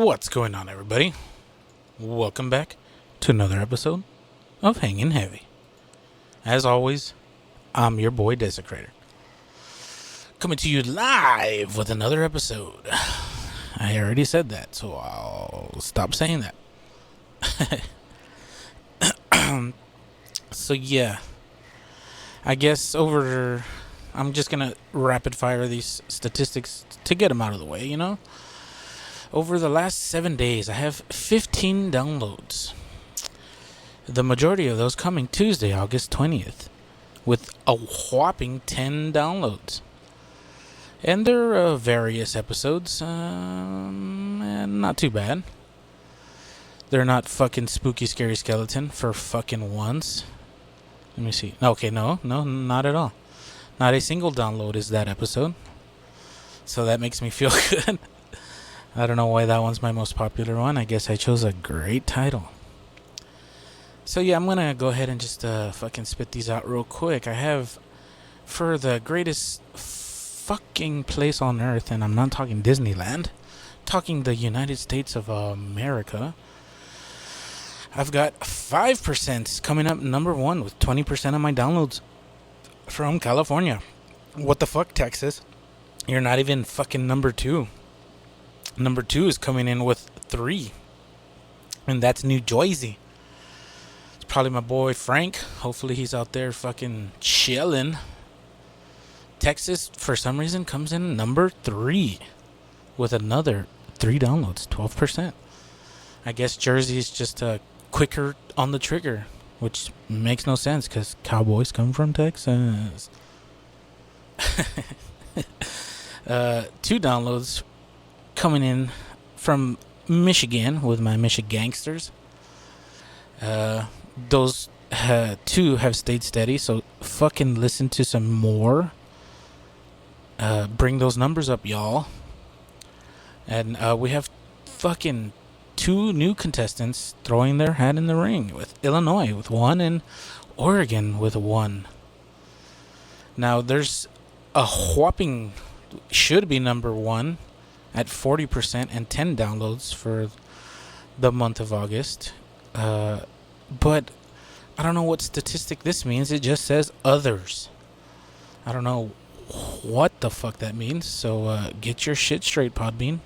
What's going on, everybody? Welcome back to another episode of Hanging Heavy. As always, I'm your boy Desecrator, coming to you live with another episode. I already said that, so I'll stop saying that. So yeah, I guess I'm just gonna rapid fire these statistics to get them out of the way, Over the last 7 days, I have 15 downloads. The majority of those coming Tuesday, August 20th, with a whopping 10 downloads. And they're various episodes, and not too bad. They're not fucking spooky, scary skeleton for fucking once. Let me see. Okay, no, not at all. Not a single download is that episode. So that makes me feel good. I don't know why that one's my most popular one. I guess I chose a great title. So yeah, I'm gonna go ahead and just fucking spit these out real quick. I have, for the greatest fucking place on earth, and I'm not talking Disneyland, talking the United States of America, I've got 5% coming up number one with 20% of my downloads from California. What the fuck, Texas? You're not even fucking number two. Number two is coming in with 3, and that's New Jersey. It's probably my boy Frank. Hopefully he's out there fucking chilling. Texas, for some reason, comes in number 3 with another 3 downloads, 12%. I guess Jersey's just quicker on the trigger, which makes no sense because cowboys come from Texas. 2 downloads coming in from Michigan with my Michigangsters. Those 2 have stayed steady, so fucking listen to some more. Bring those numbers up, y'all. And we have fucking 2 new contestants throwing their hat in the ring, with Illinois with 1 and Oregon with 1. Now there's a whopping, should be number 1 at 40% and 10 downloads for the month of August. But I don't know what statistic this means. It just says others. I don't know what the fuck that means. So get your shit straight, Podbean.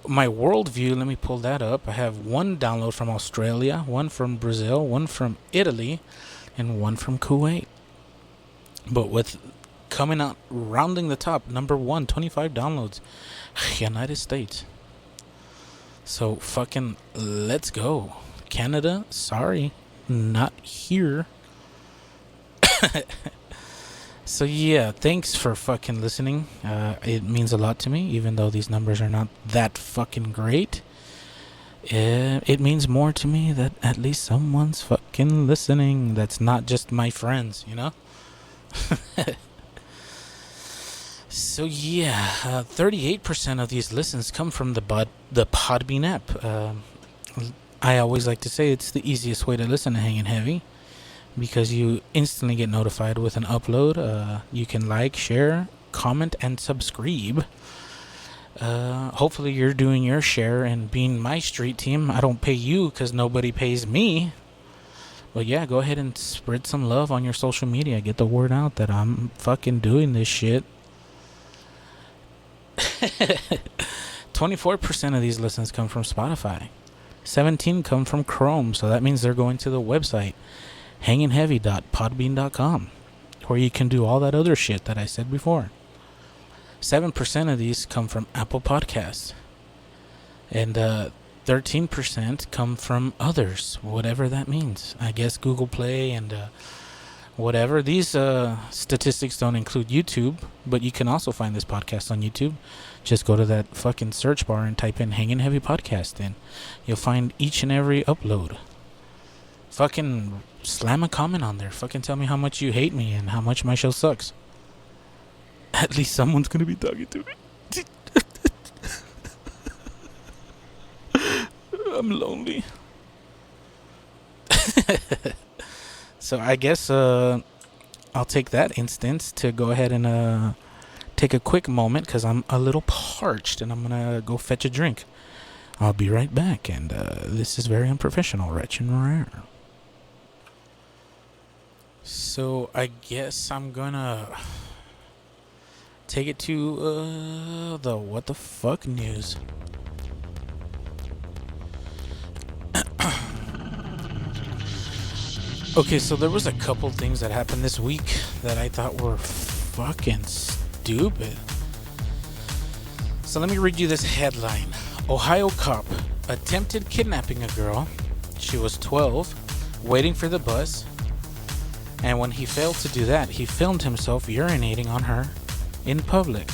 My worldview, let me pull that up. I have 1 download from Australia, 1 from Brazil, 1 from Italy, and 1 from Kuwait. But with coming out, rounding the top, number 1, 25 downloads, United States. So fucking let's go. Canada, sorry, not here. So yeah, thanks for fucking listening. It means a lot to me, even though these numbers are not that fucking great. It means more to me that at least someone's fucking listening. That's not just my friends, So yeah, 38% of these listens come from the Podbean app. I always like to say it's the easiest way to listen to Hanging Heavy, because you instantly get notified with an upload. You can like, share, comment, and subscribe. Hopefully you're doing your share and being my street team. I don't pay you because nobody pays me. But yeah, go ahead and spread some love on your social media. Get the word out that I'm fucking doing this shit. 24% of these listens come from Spotify. 17 come from Chrome, so that means they're going to the website hangingheavy.podbean.com, where you can do all that other shit that I said before. 7% of these come from Apple Podcasts, and 13% come from others, whatever that means. I guess Google Play and whatever. These statistics don't include YouTube, but you can also find this podcast on YouTube. Just go to that fucking search bar and type in Hanging Heavy Podcast, and you'll find each and every upload. Fucking slam a comment on there. Fucking tell me how much you hate me and how much my show sucks. At least someone's gonna be talking to me. I'm lonely. So I guess I'll take that instance to go ahead and take a quick moment because I'm a little parched and I'm going to go fetch a drink. I'll be right back, and this is very unprofessional, Wretch and Rare. So I guess I'm going to take it to the what the fuck news. Okay, so there was a couple things that happened this week that I thought were fucking stupid. So let me read you this headline. Ohio cop attempted kidnapping a girl. She was 12, waiting for the bus. And when he failed to do that, he filmed himself urinating on her in public.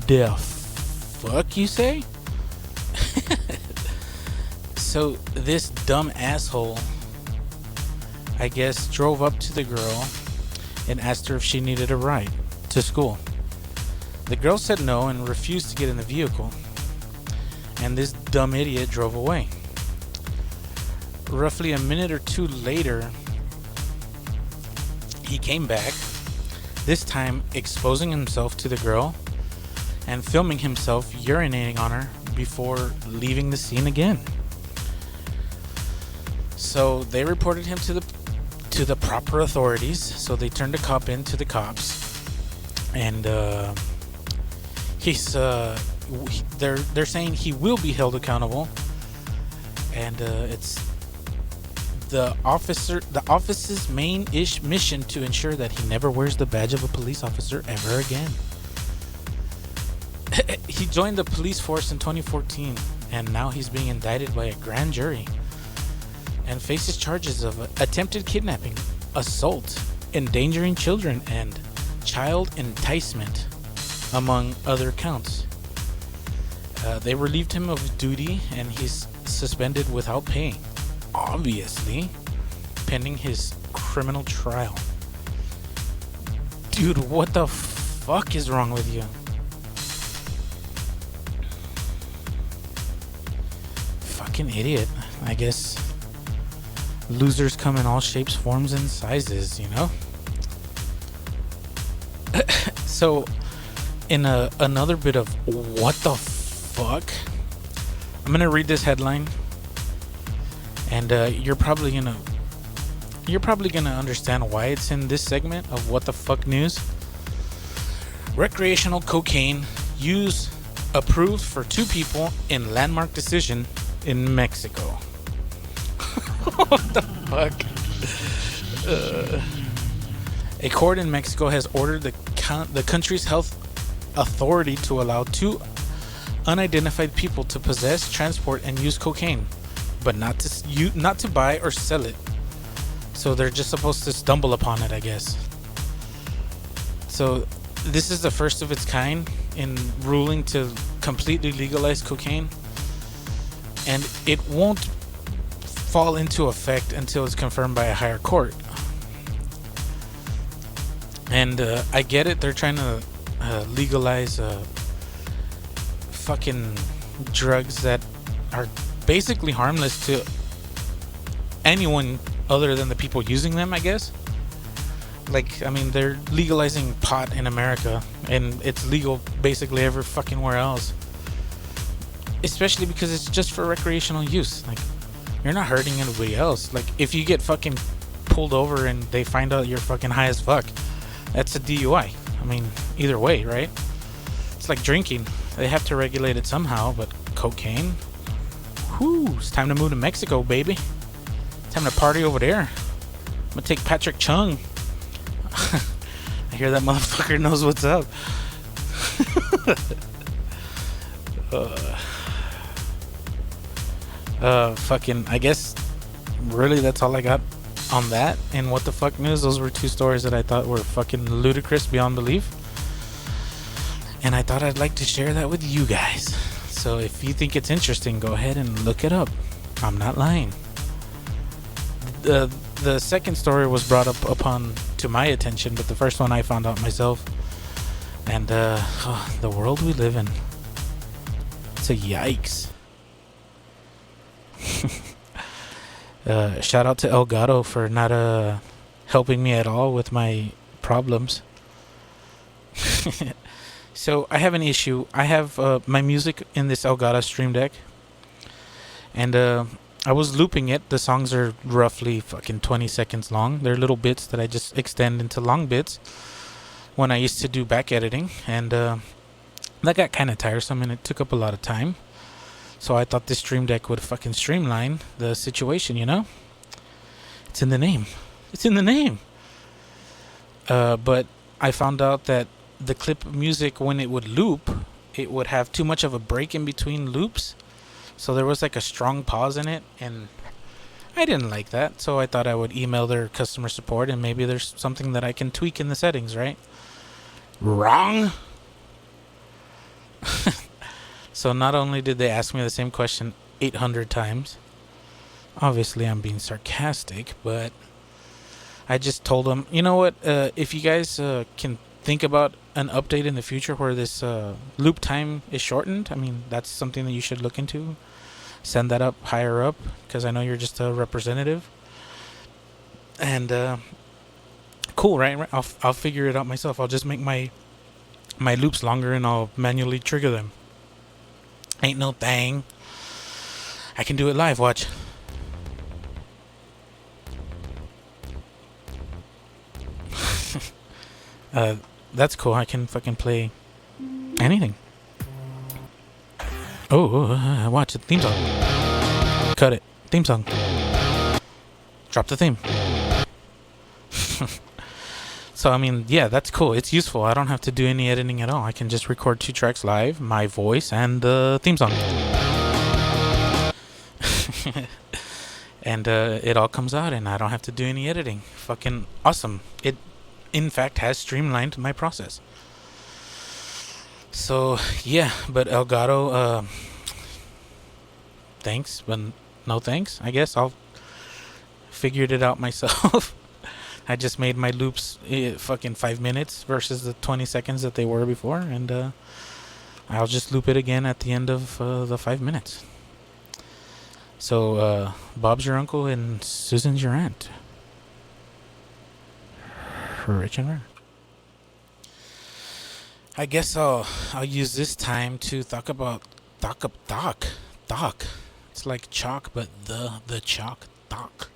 The fuck, you say? So this dumb asshole, I guess, drove up to the girl and asked her if she needed a ride to school. The girl said no and refused to get in the vehicle, and this dumb idiot drove away. Roughly a minute or two later, he came back, this time exposing himself to the girl and filming himself urinating on her before leaving the scene again. So they reported him to the proper authorities. So they turned the cop in to the cops, and they're saying he will be held accountable, and it's the office's main mission to ensure that he never wears the badge of a police officer ever again. He joined the police force in 2014, and now he's being indicted by a grand jury and faces charges of attempted kidnapping, assault, endangering children, and child enticement, among other counts. They relieved him of duty, and he's suspended without pay, obviously, pending his criminal trial. Dude, what the fuck is wrong with you? Fucking idiot. I guess losers come in all shapes, forms, and sizes, you know? So, in another bit of what the fuck, I'm gonna read this headline, and you're probably gonna understand why it's in this segment of what the fuck news. Recreational cocaine use approved for 2 people in landmark decision in Mexico. What the fuck? A court in Mexico has ordered the country's health authority to allow 2 unidentified people to possess, transport, and use cocaine, but not to buy or sell it. So they're just supposed to stumble upon it, I guess. So this is the first of its kind in ruling to completely legalize cocaine, and it won't fall into effect until it's confirmed by a higher court. And I get it, they're trying to legalize fucking drugs that are basically harmless to anyone other than the people using them, I guess. Like, I mean, they're legalizing pot in America, and it's legal basically every fucking where else. Especially because it's just for recreational use. Like, you're not hurting anybody else. Like, if you get fucking pulled over and they find out you're fucking high as fuck, that's a DUI. I mean, either way, right? It's like drinking. They have to regulate it somehow, but cocaine? Whew, it's time to move to Mexico, baby. Time to party over there. I'm gonna take Patrick Chung. I hear that motherfucker knows what's up. Fucking, I guess, really that's all I got on that. And what the fuck news, those were 2 stories that I thought were fucking ludicrous beyond belief. And I thought I'd like to share that with you guys. So if you think it's interesting, go ahead and look it up. I'm not lying. The second story was brought up upon to my attention, but the first one I found out myself. And the world we live in. It's a yikes. Shout out to Elgato for not helping me at all with my problems. So I have an issue. I have my music in this Elgato Stream Deck, and I was looping it. The songs are roughly fucking 20 seconds long. They're little bits that I just extend into long bits when I used to do back editing, and that got kind of tiresome and it took up a lot of time. So I thought this Stream Deck would fucking streamline the situation, you know? It's in the name. It's in the name. But I found out that the clip music, when it would loop, it would have too much of a break in between loops. So there was like a strong pause in it, and I didn't like that. So I thought I would email their customer support, and maybe there's something that I can tweak in the settings, right? Wrong. So not only did they ask me the same question 800 times, obviously I'm being sarcastic, but I just told them, you know what, if you guys can think about an update in the future where this loop time is shortened, I mean, that's something that you should look into. Send that up higher up, because I know you're just a representative. And cool, right? I'll figure it out myself. I'll just make my loops longer and I'll manually trigger them. Ain't no thing. I can do it live, watch. That's cool. I can fucking play anything. Watch the theme song. Cut it. Theme song. Drop the theme. So, I mean, yeah, that's cool. It's useful. I don't have to do any editing at all. I can just record 2 tracks live, my voice, and the theme song. And it all comes out, and I don't have to do any editing. Fucking awesome. It, in fact, has streamlined my process. So, yeah, but Elgato, thanks, but no thanks. I guess I'll figured it out myself. I just made my loops fucking 5 minutes versus the 20 seconds that they were before, and I'll just loop it again at the end of the 5 minutes. So Bob's your uncle and Susan's your aunt. Rich and rare. I guess I'll use this time to talk about talk. It's like chalk, but the chalk talk.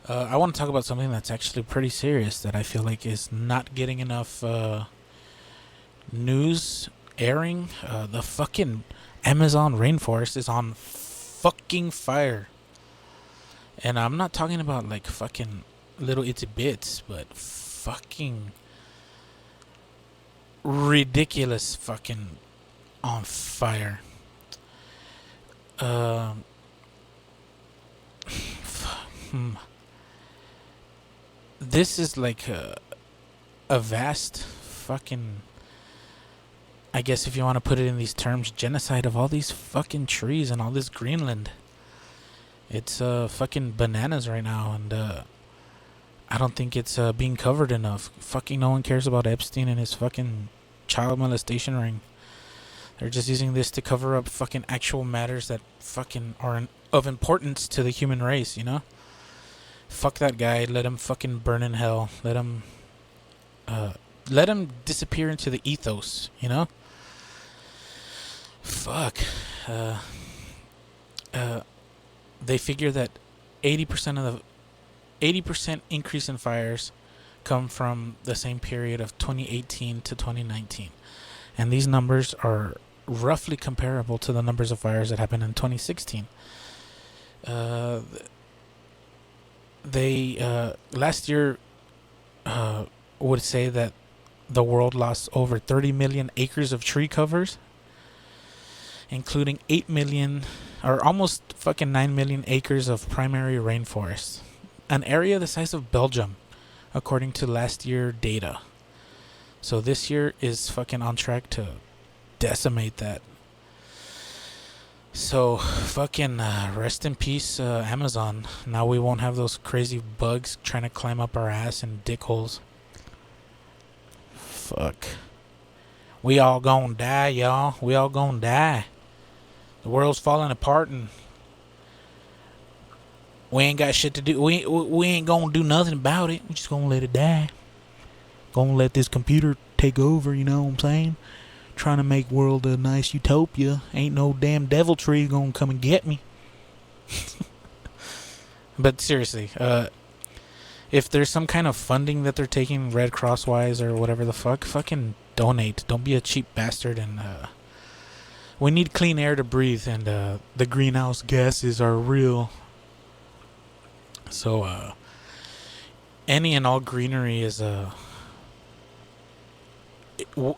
I want to talk about something that's actually pretty serious that I feel like is not getting enough news airing. The fucking Amazon rainforest is on fucking fire. And I'm not talking about like fucking little itsy bits, but fucking ridiculous fucking on fire. This is like a vast fucking, I guess if you want to put it in these terms, genocide of all these fucking trees and all this Greenland. It's fucking bananas right now, and I don't think it's being covered enough. Fucking no one cares about Epstein and his fucking child molestation ring. They're just using this to cover up fucking actual matters that fucking are of importance to the human race, you know? Fuck that guy. Let him fucking burn in hell. Let him disappear into the ethos, you know? Fuck. They figure that 80% increase in fires come from the same period of 2018 to 2019. And these numbers are roughly comparable to the numbers of fires that happened in 2016. They last year would say that the world lost over 30 million acres of tree covers, including 8 million or almost fucking 9 million acres of primary rainforest, an area the size of Belgium, according to last year data. So this year is fucking on track to decimate that. So fucking rest in peace, Amazon. Now we won't have those crazy bugs trying to climb up our ass and dick holes. Fuck. We all gonna die, y'all. We all gonna die. The world's falling apart and we ain't got shit to do. We ain't gonna do nothing about it. We just gonna let it die. Gonna let this computer take over, you know what I'm saying? Trying to make world a nice utopia. Ain't no damn devil tree gonna come and get me. But seriously, if there's some kind of funding that they're taking Red Cross wise or whatever the fuck, fucking donate. Don't be a cheap bastard. And we need clean air to breathe, and the greenhouse gases are real. So any and all greenery is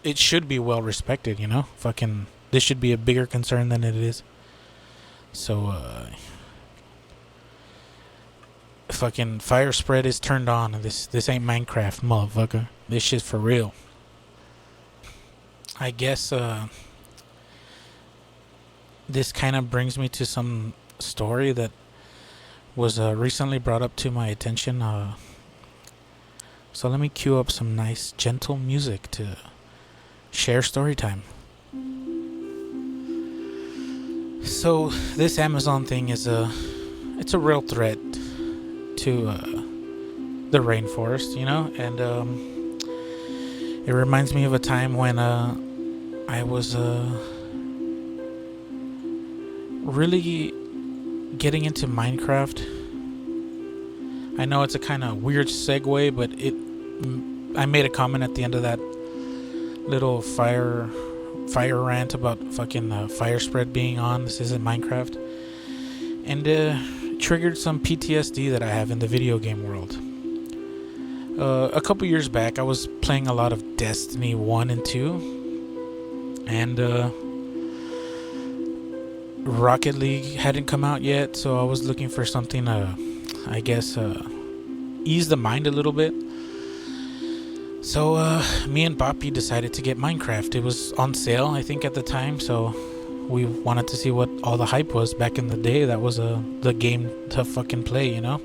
it should be well respected, you know? Fucking this should be a bigger concern than it is. So fucking fire spread is turned on. This ain't Minecraft, motherfucker. This shit's for real. I guess this kind of brings me to some story that was recently brought up to my attention. So let me cue up some nice, gentle music to share story time. So this Amazon thing is it's a real threat to the rainforest, you know, and it reminds me of a time when I was really getting into Minecraft. I know it's a kind of weird segue, but I made a comment at the end of that little fire rant about fucking fire spread being on. This isn't Minecraft, and triggered some PTSD that I have in the video game world. A couple years back, I was playing a lot of Destiny 1 and 2, and Rocket League hadn't come out yet, so I was looking for something I guess ease the mind a little bit. So me and Boppy decided to get Minecraft. It was on sale, I think, at the time, so we wanted to see what all the hype was back in the day. That was the game to fucking play, you know?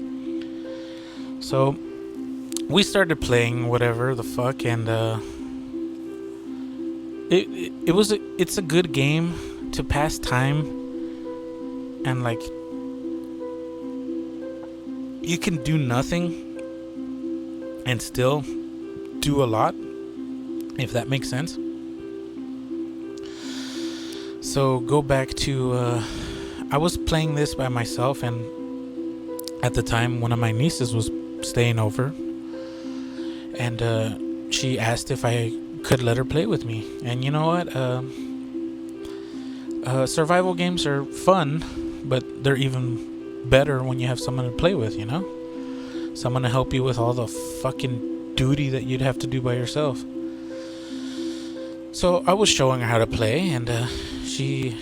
So we started playing whatever the fuck, and it's a good game to pass time, and like you can do nothing and still do a lot, if that makes sense. So go back to I was playing this by myself, and at the time one of my nieces was staying over, and she asked if I could let her play with me. And you know what, survival games are fun, but they're even better when you have someone to play with, you know? Someone to help you with all the fucking duty that you'd have to do by yourself. So I was showing her how to play, and she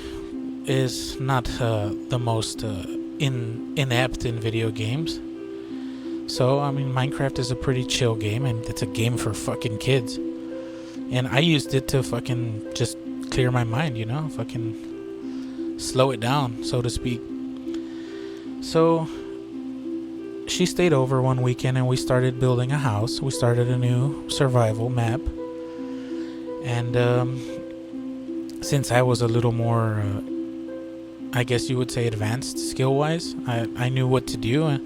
is not the most inept in video games. So, I mean, Minecraft is a pretty chill game, and it's a game for fucking kids. And I used it to fucking just clear my mind, you know? Fucking slow it down, so to speak. So she stayed over one weekend, and we started building a house. We started a new survival map. And since I was a little more, I guess you would say, advanced skill-wise, I knew what to do.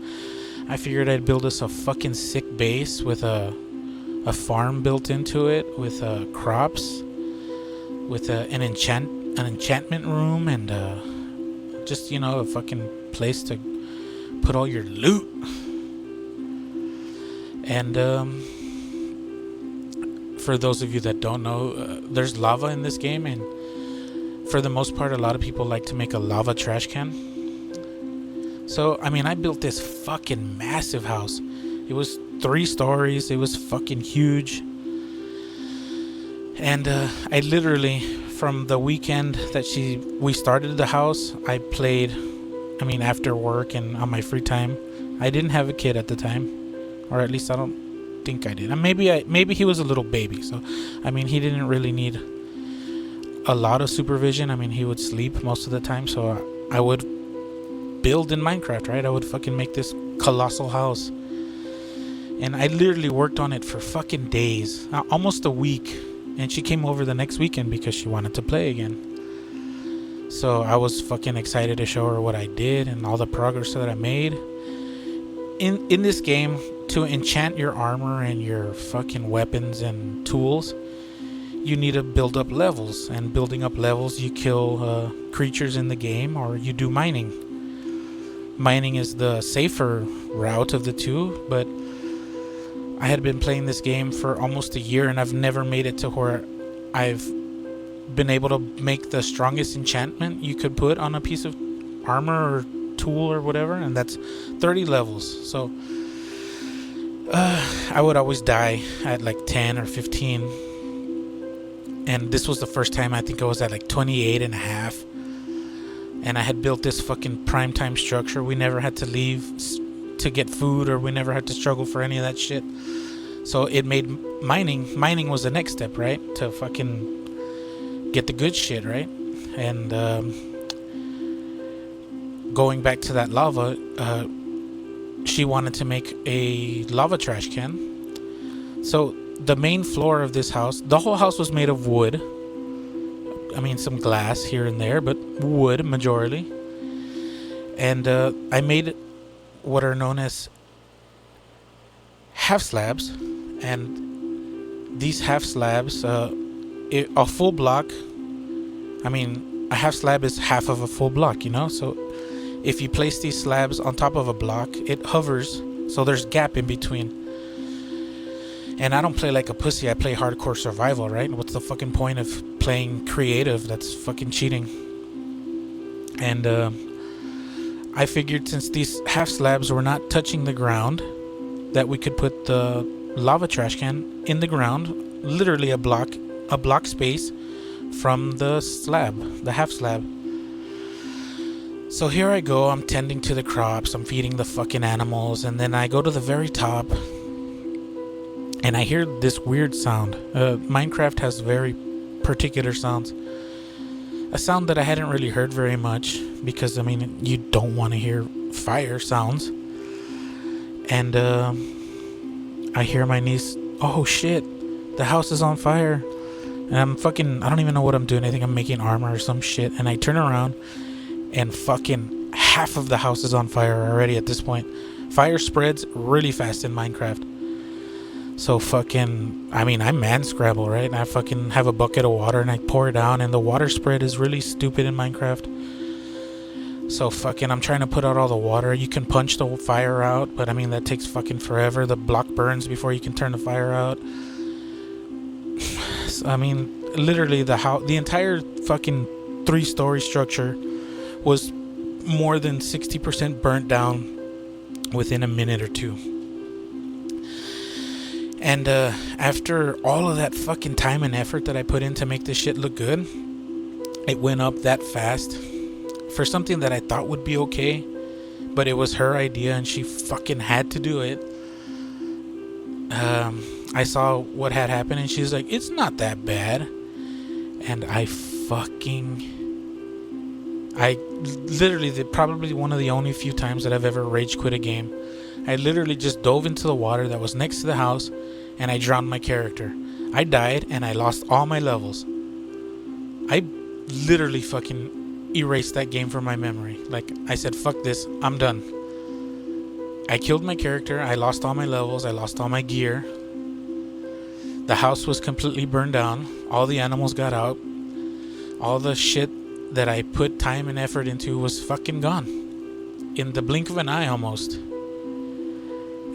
I figured I'd build us a fucking sick base with a farm built into it, with crops, with an enchantment room, and just, you know, a fucking place to put all your loot. And for those of you that don't know, there's lava in this game, and for the most part, a lot of people like to make a lava trash can. So, I mean, I built this fucking massive house. It was 3 stories. It was fucking huge. And I literally, from the weekend that we started the house, I played, I mean, after work and on my free time. I didn't have a kid at the time, or at least I don't think I did. And maybe he was a little baby, so I mean, he didn't really need a lot of supervision. I mean, he would sleep most of the time, so I would build in Minecraft, right? I would fucking make this colossal house, and I literally worked on it for fucking days, almost a week. And she came over the next weekend because she wanted to play again. So I was fucking excited to show her what I did and all the progress that I made. In this game, to enchant your armor and your fucking weapons and tools, you need to build up levels, and building up levels, you kill creatures in the game, or you do mining. Mining is the safer route of the two, but I had been playing this game for almost a year, and I've never made it to where I've been able to make the strongest enchantment you could put on a piece of armor or tool or whatever, and that's 30 levels. So I would always die at like 10 or 15, and this was the first time I think I was at like 28 and a half, and I had built this fucking primetime structure. We never had to leave to get food, or we never had to struggle for any of that shit. So it made mining was the next step, right? To fucking get the good shit, right? And going back to that lava, she wanted to make a lava trash can. So the main floor of this house, the whole house was made of wood. I mean, some glass here and there, but wood majority. And I made what are known as half slabs, and these half slabs, a full block, I mean, a half slab is half of a full block, you know? So if you place these slabs on top of a block, it hovers, so there's gap in between. And I don't play like a pussy, I play hardcore survival, right? What's the fucking point of playing creative? That's fucking cheating. And I figured since these half slabs were not touching the ground, that we could put the lava trash can in the ground, literally a block space from the slab, the half slab. So here I go, I'm tending to the crops, I'm feeding the fucking animals, and then I go to the very top, and I hear this weird sound. Minecraft has very particular sounds. A sound that I hadn't really heard very much, because, I mean, you don't want to hear fire sounds. And I hear my niece, oh shit, the house is on fire. And I don't even know what I'm doing. I think I'm making armor or some shit. And I turn around, and fucking half of the house is on fire already at this point. Fire spreads really fast in Minecraft. So fucking, I mean, I man scrabble, right? And I fucking have a bucket of water and I pour it down, and the water spread is really stupid in Minecraft. So fucking, I'm trying to put out all the water. You can punch the fire out, but I mean, that takes fucking forever. The block burns before you can turn the fire out. So, I mean, literally the entire fucking 3-story structure was more than 60% burnt down within a minute or two. And after all of that fucking time and effort that I put in to make this shit look good, it went up that fast for something that I thought would be okay, but it was her idea and she fucking had to do it. I saw what had happened and she's like, it's not that bad. And I literally, probably one of the only few times that I've ever rage quit a game, I literally just dove into the water that was next to the house and I drowned my character. I died and I lost all my levels. I literally fucking erased that game from my memory. Like, I said, fuck this, I'm done. I killed my character, I lost all my levels, I lost all my gear. The house was completely burned down. All the animals got out. All the shit that I put time and effort into was fucking gone. In the blink of an eye almost.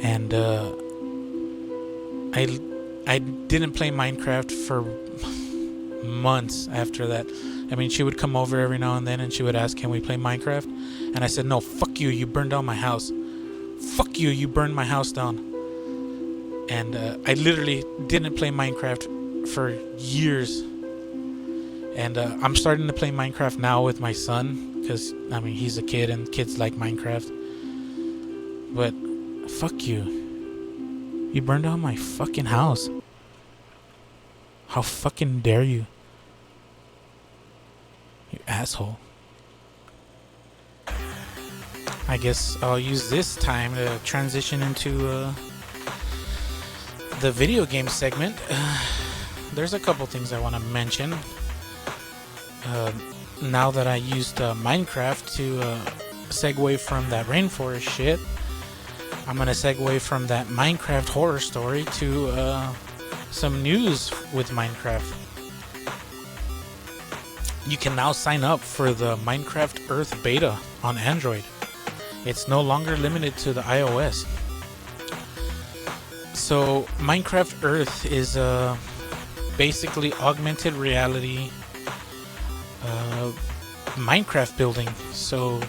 And I didn't play Minecraft for months after that. I mean, she would come over every now and then and she would ask, can we play Minecraft? And I said, no, fuck you, you burned down my house. Fuck you, you burned my house down. And I literally didn't play Minecraft for years. And I'm starting to play Minecraft now with my son, because, I mean, he's a kid and kids like Minecraft. But fuck you. You burned down my fucking house. How fucking dare you? You asshole. I guess I'll use this time to transition into the video game segment. There's a couple things I want to mention. Now that I used Minecraft to segue from that rainforest shit, I'm going to segue from that Minecraft horror story to some news with Minecraft. you can now sign up for the Minecraft Earth beta on Android. It's no longer limited to the iOS. So Minecraft Earth is basically augmented reality Minecraft building. So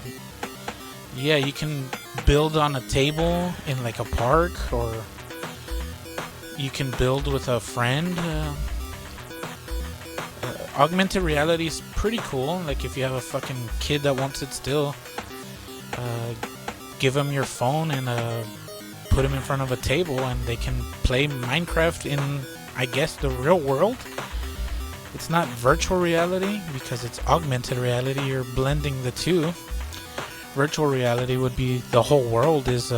yeah, you can build on a table in like a park, or you can build with a friend. Augmented reality is pretty cool. Like if you have a fucking kid that won't sit still, give them your phone and put them in front of a table and they can play Minecraft in, I guess, the real world. It's not virtual reality because it's augmented reality. You're blending the two. Virtual reality would be the whole world is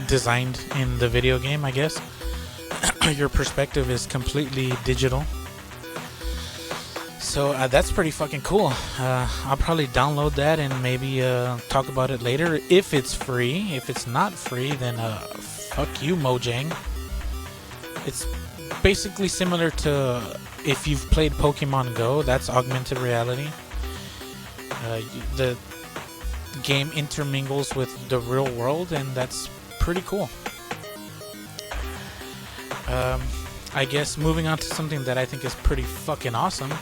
designed in the video game, I guess. Your perspective is completely digital. So that's pretty fucking cool. I'll probably download that and maybe talk about it later if it's free. If it's not free, then fuck you, Mojang. It's basically similar to if you've played Pokemon Go. That's augmented reality. The game intermingles with the real world, and that's pretty cool. I guess moving on to something that I think is pretty fucking awesome.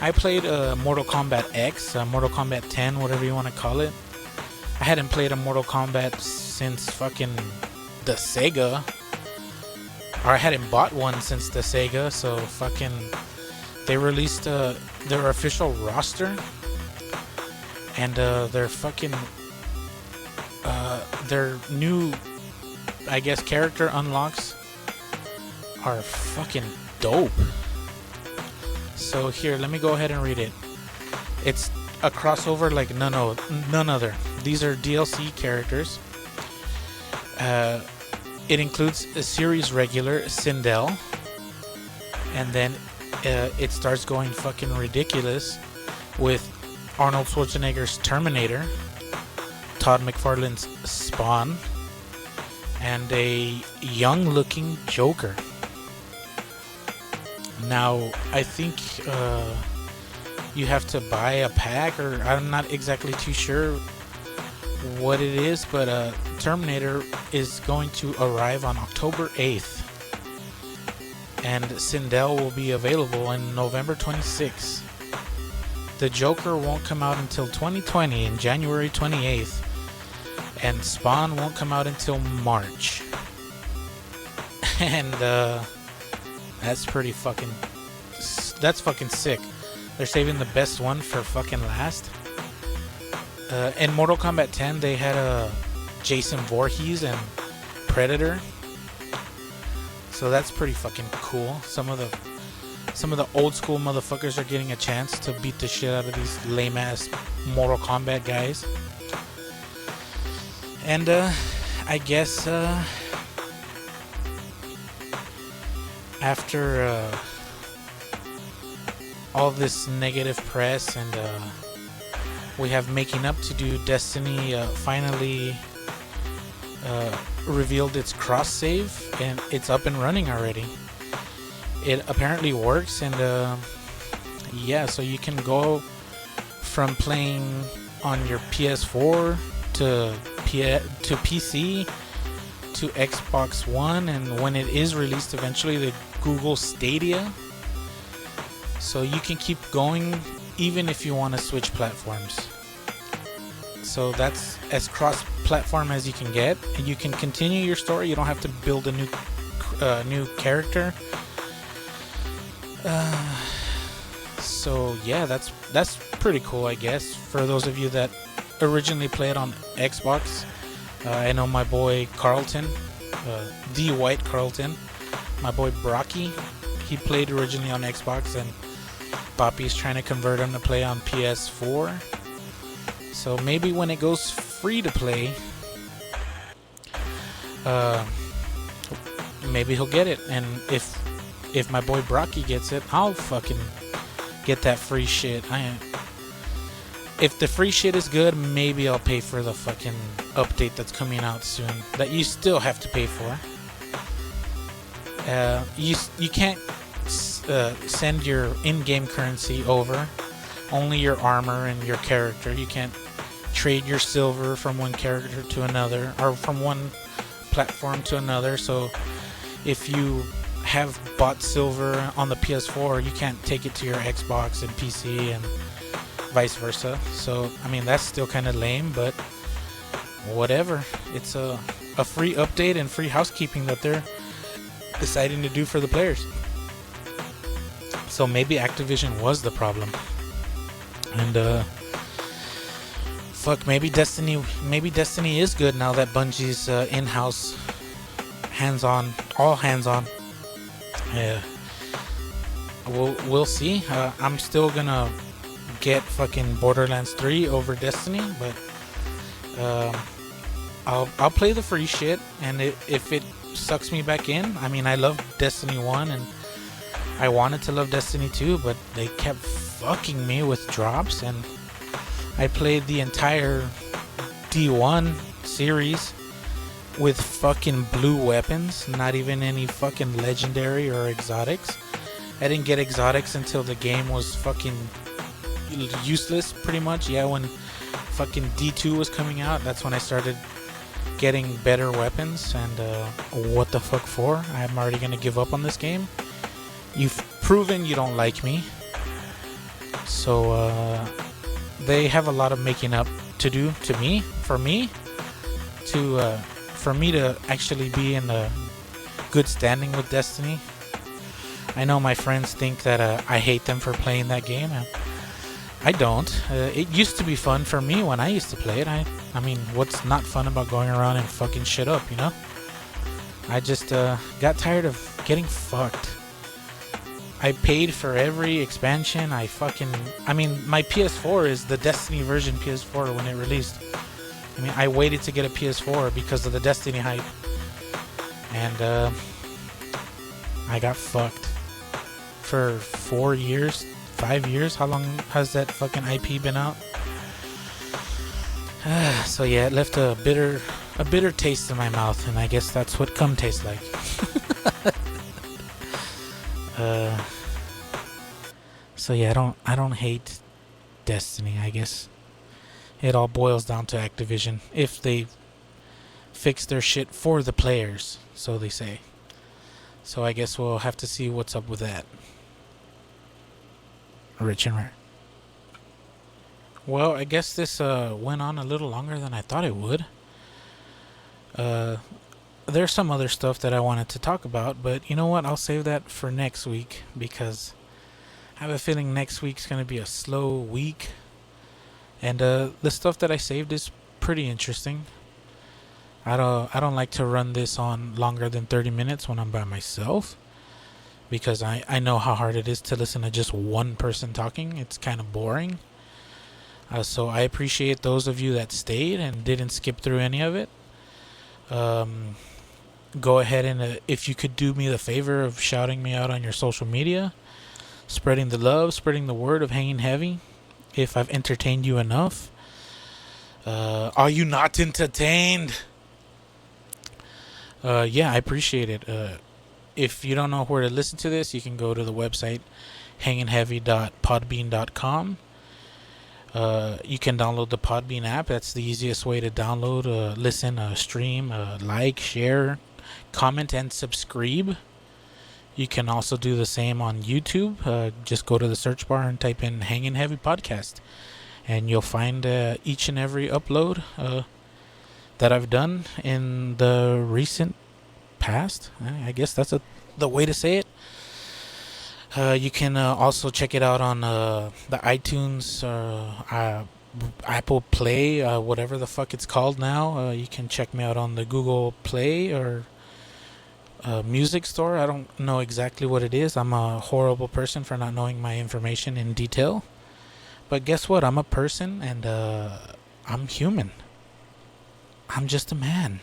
I played Mortal Kombat X, Mortal Kombat 10, whatever you want to call it. I hadn't played a Mortal Kombat since fucking the Sega. Or I hadn't bought one since the Sega, so fucking... They released their official roster. And their fucking... their new, I guess, character unlocks are fucking dope. So here, let me go ahead and read it. It's a crossover like none other. These are DLC characters. It includes a series regular Sindel, and then it starts going fucking ridiculous with Arnold Schwarzenegger's Terminator, Todd McFarlane's Spawn, and a young-looking Joker. Now, I think you have to buy a pack, or I'm not exactly too sure what it is, but Terminator is going to arrive on October 8th, and Sindel will be available in November 26th. The Joker won't come out until 2020 in January 28th, and Spawn won't come out until March. And that's pretty fucking... That's fucking sick. They're saving the best one for fucking last. In Mortal Kombat 10, they had Jason Voorhees and Predator. So that's pretty fucking cool. Some of the old school motherfuckers are getting a chance to beat the shit out of these lame ass Mortal Kombat guys. And I guess after all this negative press, and we have Making Up to do, Destiny finally revealed its cross save, and it's up and running already. It apparently works, and yeah, so you can go from playing on your PS4 to PC to Xbox One, and when it is released eventually, the Google Stadia. So you can keep going even if you want to switch platforms. So that's as cross-platform as you can get, and you can continue your story. You don't have to build a new character. So yeah, that's pretty cool, I guess, for those of you that originally played on Xbox. I know my boy Carlton, the White Carlton, my boy Brocky, he played originally on Xbox, and Boppy's trying to convert him to play on PS4. So maybe when it goes free to play, maybe he'll get it. And if my boy Brocky gets it, I'll fucking get that free shit. If the free shit is good, maybe I'll pay for the fucking update that's coming out soon that you still have to pay for. You can't send your in-game currency over. Only your armor and your character. You can't trade your silver from one character to another, or from one platform to another. So if you have bought silver on the PS4, you can't take it to your Xbox and PC and vice versa. So I mean, that's still kind of lame, but whatever. It's a free update and free housekeeping that they're deciding to do for the players. So maybe Activision was the problem. And fuck, maybe Destiny is good now that Bungie's in-house, hands-on, all hands-on. Yeah, we'll see. I'm still gonna get fucking Borderlands 3 over Destiny, but I'll play the free shit, and if it sucks me back in, I mean, I love Destiny 1 and I wanted to love Destiny 2, but they kept fucking me with drops, and I played the entire D1 series with fucking blue weapons, not even any fucking legendary or exotics. I didn't get exotics until the game was fucking useless, pretty much. Yeah, when fucking D2 was coming out, that's when I started getting better weapons, and what the fuck for? I'm already gonna give up on this game. You've proven you don't like me. So they have a lot of making up to do to me, for me to actually be in a good standing with Destiny. I know my friends think that I hate them for playing that game. I don't. It used to be fun for me when I used to play it. I mean, what's not fun about going around and fucking shit up, you know? I just got tired of getting fucked. I paid for every expansion. I mean, my PS4 is the Destiny version PS4 when it released. I mean, I waited to get a PS4 because of the Destiny hype. And I got fucked for 4 years, 5 years. How long has that fucking IP been out? So yeah, it left a bitter taste in my mouth, and I guess that's what cum tastes like. So yeah, I don't hate Destiny. I guess it all boils down to Activision. If they fix their shit for the players, so they say. So I guess we'll have to see what's up with that. Rich and rare. Well, I guess this went on a little longer than I thought it would. There's some other stuff that I wanted to talk about, but you know what? I'll save that for next week, because I have a feeling next week's going to be a slow week. And the stuff that I saved is pretty interesting. I don't like to run this on longer than 30 minutes when I'm by myself, because I know how hard it is to listen to just one person talking. It's kind of boring. So I appreciate those of you that stayed and didn't skip through any of it. Go ahead and if you could do me the favor of shouting me out on your social media, spreading the love, spreading the word of Hanging Heavy. If I've entertained you enough. Are you not entertained? Yeah, I appreciate it. If you don't know where to listen to this, you can go to the website hangingheavy.podbean.com. You can download the Podbean app. That's the easiest way to download, listen, stream, like, share, comment, and subscribe. You can also do the same on YouTube. Just go to the search bar and type in Hanging Heavy Podcast, and you'll find each and every upload that I've done in the recent past. I guess that's the way to say it. You can also check it out on the iTunes, Apple Play, whatever the fuck it's called now. You can check me out on the Google Play or music store. I don't know exactly what it is. I'm a horrible person for not knowing my information in detail. But guess what? I'm a person, and I'm human. I'm just a man.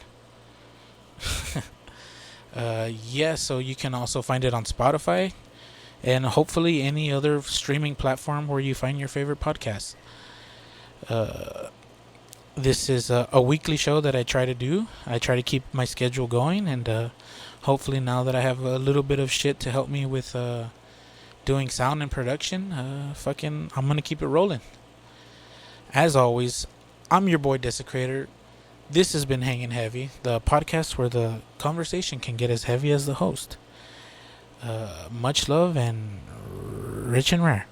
Yeah, so you can also find it on Spotify, and hopefully any other streaming platform where you find your favorite podcasts. This is a weekly show that I try to do. I try to keep my schedule going, and hopefully now that I have a little bit of shit to help me with doing sound and production. I'm gonna keep it rolling. As always, I'm your boy Desecrator. This has been Hanging Heavy, the podcast where the conversation can get as heavy as the host. Much love and rich and rare.